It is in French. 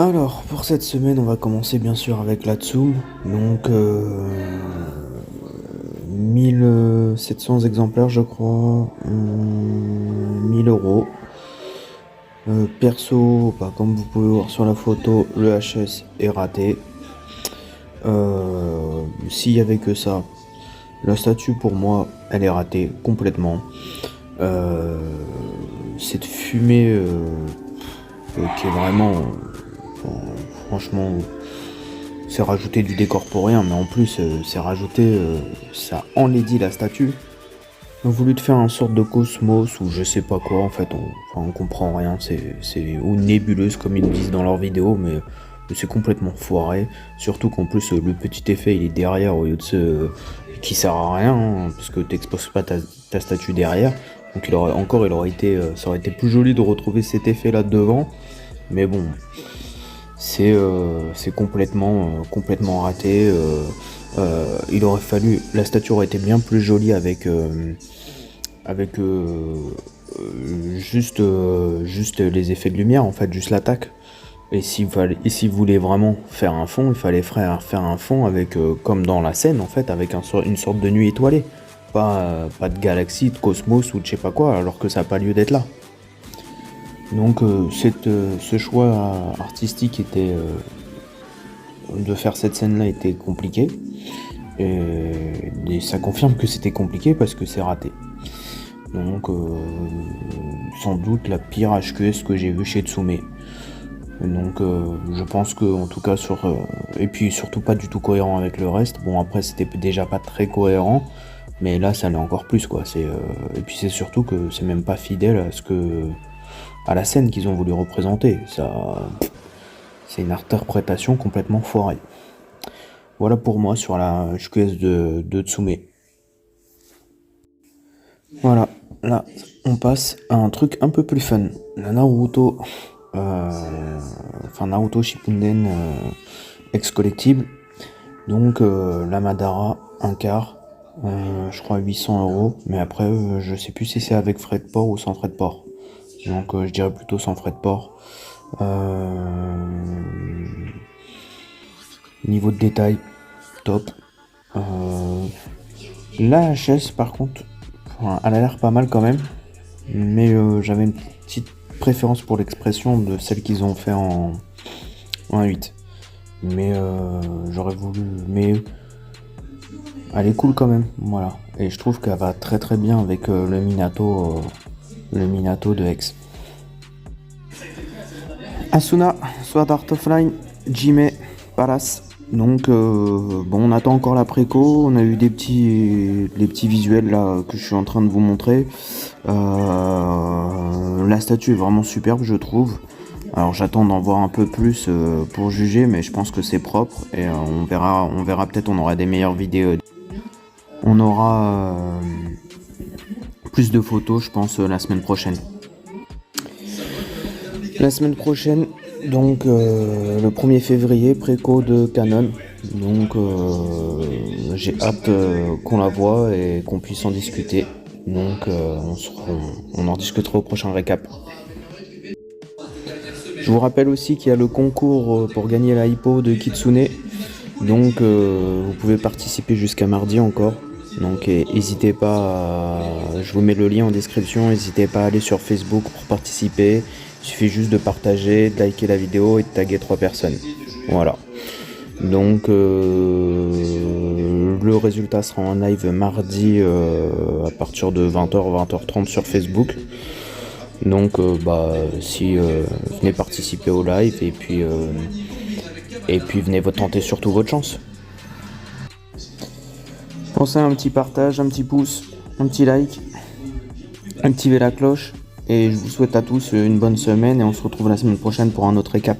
Alors, pour cette semaine, on va commencer bien sûr avec la Tsum. Donc, 1700 exemplaires, je crois. 1000 euros. Perso, bah, comme vous pouvez voir sur la photo, le HS est raté. S'il y avait que ça, la statue pour moi, elle est ratée complètement. Cette fumée qui est vraiment, franchement, c'est rajouter du décor pour rien, mais en plus, c'est rajouter, ça enlaidit la statue. Ils ont voulu te faire une sorte de cosmos ou je sais pas quoi, en fait, on comprend rien, ou nébuleuse comme ils disent dans leurs vidéos, mais c'est complètement foiré. Surtout qu'en plus, le petit effet il est derrière au lieu de qui sert à rien, hein, parce que t'exposes pas ta statue derrière. Donc ça aurait été plus joli de retrouver cet effet là devant, mais bon, c'est complètement raté. Il aurait fallu, la statue aurait été bien plus jolie avec juste les effets de lumière, en fait, juste l'attaque. Et s'il vous voulez vraiment faire un fond, il fallait faire un fond avec, comme dans la scène, en fait, avec une sorte de nuit étoilée. Pas de galaxie, de cosmos ou de je sais pas quoi, alors que ça n'a pas lieu d'être là. Donc ce choix artistique de faire cette scène-là était compliqué. Et ça confirme que c'était compliqué parce que c'est raté. Donc sans doute la pire HQS que j'ai vue chez Tsume. Donc je pense que en tout cas et puis surtout pas du tout cohérent avec le reste. Bon, après c'était déjà pas très cohérent, mais là ça l'est encore plus quoi. Et puis c'est surtout que c'est même pas fidèle à la scène qu'ils ont voulu représenter. C'est une interprétation complètement foirée. Voilà pour moi sur la HQS de Tsume. Voilà, là on passe à un truc un peu plus fun. La Naruto, Naruto Shippuden ex collectible. Donc la Madara, un quart, je crois 800 euros. Mais après, je sais plus si c'est avec frais de port ou sans frais de port. Donc je dirais plutôt sans frais de port. Niveau de détail, top. La HS par contre, elle a l'air pas mal quand même. Mais j'avais une petite préférence pour l'expression de celle qu'ils ont fait en 8. Mais j'aurais voulu. Mais elle est cool quand même, voilà. Et je trouve qu'elle va très très bien avec le Minato de X. Asuna, Sword Art Offline, Jime, Palace. Donc on attend encore la préco, on a eu des petits visuels là que je suis en train de vous montrer. La statue est vraiment superbe, je trouve. Alors j'attends d'en voir un peu plus pour juger, mais je pense que c'est propre et on verra peut-être, on aura des meilleures vidéos. On aura plus de photos, je pense, la semaine prochaine. La semaine prochaine, donc le 1er février, préco de Canon. Donc j'ai hâte qu'on la voie et qu'on puisse en discuter. Donc on en discutera au prochain récap. Je vous rappelle aussi qu'il y a le concours pour gagner la hippo de Kitsune. Donc vous pouvez participer jusqu'à mardi encore. Donc n'hésitez pas, je vous mets le lien en description, n'hésitez pas à aller sur Facebook pour participer. Il suffit juste de partager, de liker la vidéo et de taguer 3 personnes. Voilà. Donc le résultat sera en live mardi à partir de 20h, 20h30 sur Facebook. Donc venez participer au live et puis venez tenter surtout votre chance. Pensez à un petit partage, un petit pouce, un petit like, activez la cloche et je vous souhaite à tous une bonne semaine et on se retrouve la semaine prochaine pour un autre récap.